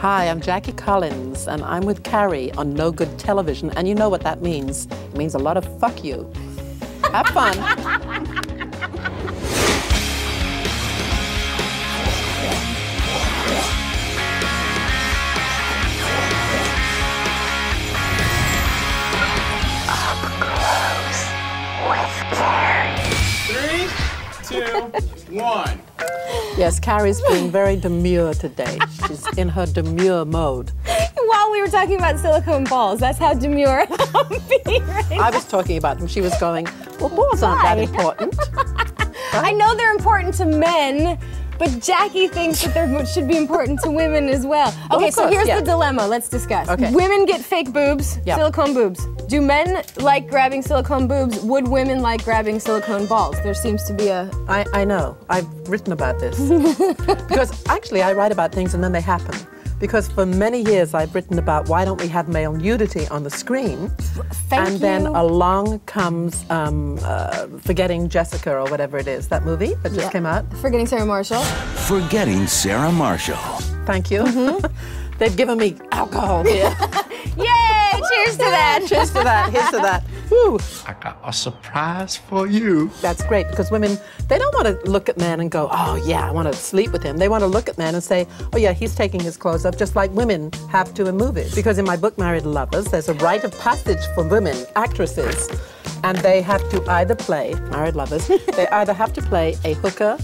Hi, I'm Jackie Collins, and I'm with Carrie on No Good Television, and you know what that means. It means a lot of fuck you. Have fun. Up close with Carrie. 3, 2, 1. Yes, Carrie's being very demure today. She's in her demure mode. While we were talking about silicone balls, that's how demure I'm being right now. I was talking about them. She was going, well, balls aren't that important. I know they're important to men, but Jackie thinks that they should be important to women as well. Okay, so here's the dilemma. Let's discuss. Okay. Women get fake boobs, Yep. silicone boobs. Do men like grabbing silicone boobs? Would women like grabbing silicone balls? There seems to be a... I know. I've written about this. Because actually I write about things and then they happen. Because for many years I've written about why don't we have male nudity on the screen. Thank and you. then along comes Forgetting Jessica or whatever it is, that movie that just came out. Forgetting Sarah Marshall. Forgetting Sarah Marshall. Thank you. They've given me alcohol here. Yay! Cheers to that. Cheers to that. Here's to that. Woo. I got a surprise for you. That's great because women, they don't want to look at men and go, oh yeah, I want to sleep with him. They want to look at men and say, oh yeah, he's taking his clothes off, just like women have to in movies. Because in my book, Married Lovers, there's a rite of passage for women, actresses, and they have to either play, Married Lovers, they either have to play a hooker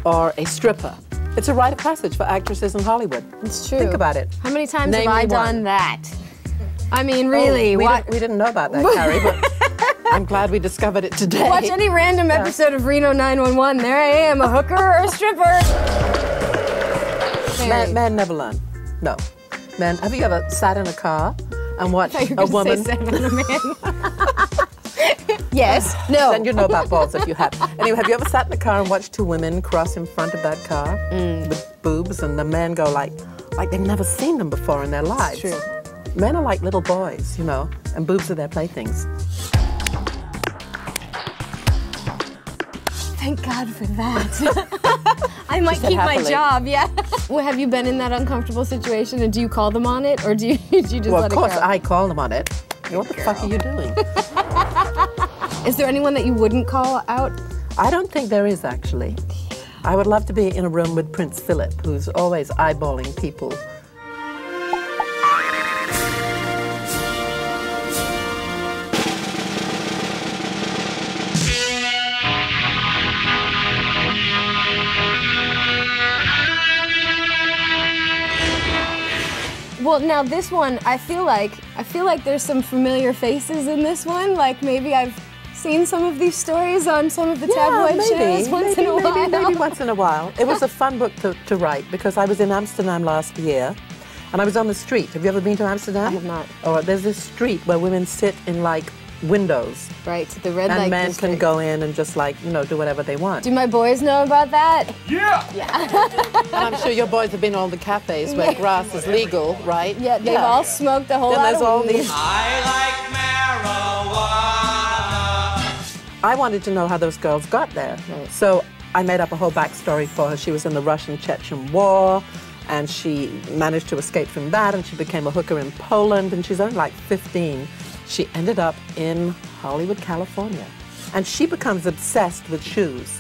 or a stripper. It's a rite of passage for actresses in Hollywood. It's true. Think about it. How many times Name have I me done one. that? I mean, really, we didn't know about that, Carrie, but I'm glad we discovered it today. watch any random episode of Reno 911. There I am, a hooker or a stripper. Men never learn. No. Men, have you ever sat in a car and watched I thought you were a woman? Say sat on a man. Yes. No. Then you know about balls if you have. Anyway, have you ever sat in a car and watched two women cross in front of that car with boobs, and the men go like they've never seen them before in their lives? It's true. Men are like little boys, you know, and boobs are their playthings. Thank God for that. I might keep my happily. job, yeah. Well, have you been in that uncomfortable situation, and do you call them on it, or do you just let it go? Well, of course, I call them on it. What the fuck are you doing? Is there anyone that you wouldn't call out? I don't think there is, actually. I would love to be in a room with Prince Philip, who's always eyeballing people. Well, now this one, I feel like there's some familiar faces in this one. Like maybe I've seen some of these stories on some of the tabloid shows once in a while. Maybe once in a while. It was a fun book to write because I was in Amsterdam last year and I was on the street. Have you ever been to Amsterdam? I have not. Oh, there's this street where women sit in like windows. Right, the red light And men district. can go in and just like, you know, do whatever they want. Do my boys know about that? Yeah! And I'm sure your boys have been to all the cafes where grass is legal, right? Yeah, they've all smoked a whole Then lot there's of all weed. these. I like marijuana. I wanted to know how those girls got there. Right. So I made up a whole backstory for her. She was in the Russian-Chechen War, and she managed to escape from that, and she became a hooker in Poland, and she's only like 15. She ended up in Hollywood, California. And she becomes obsessed with shoes.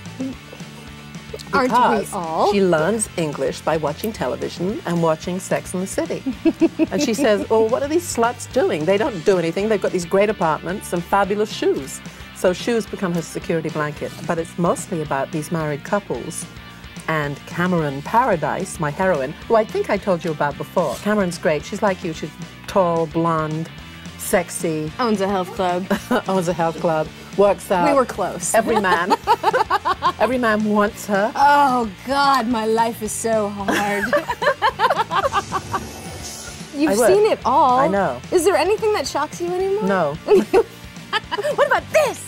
Aren't we Because all? she learns English by watching television and watching Sex and the City. And she says, oh, what are these sluts doing? They don't do anything. They've got these great apartments and fabulous shoes. So shoes become her security blanket. But it's mostly about these married couples. And Cameron Paradise, my heroine, who I think I told you about before. Cameron's great. She's like you. She's tall, blonde, sexy, Owns a health club. owns a health club, works out. We were close. Every man wants her. Oh God, my life is so hard. You've seen it all. I know. Is there anything that shocks you anymore? No. What about this?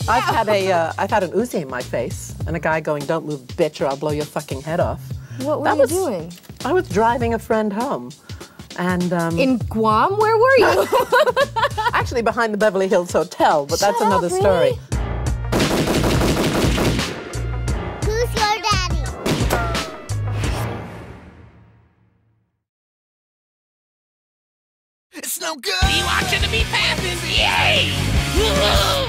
I've had an Uzi in my face and a guy going, "Don't move, bitch, or I'll blow your fucking head off." What were you doing? I was driving a friend home, And In Guam? Where were you? actually behind the Beverly Hills Hotel, but that's Shut another up, story. really? Who's your daddy? It's no good. You watching the meat passing? Yay!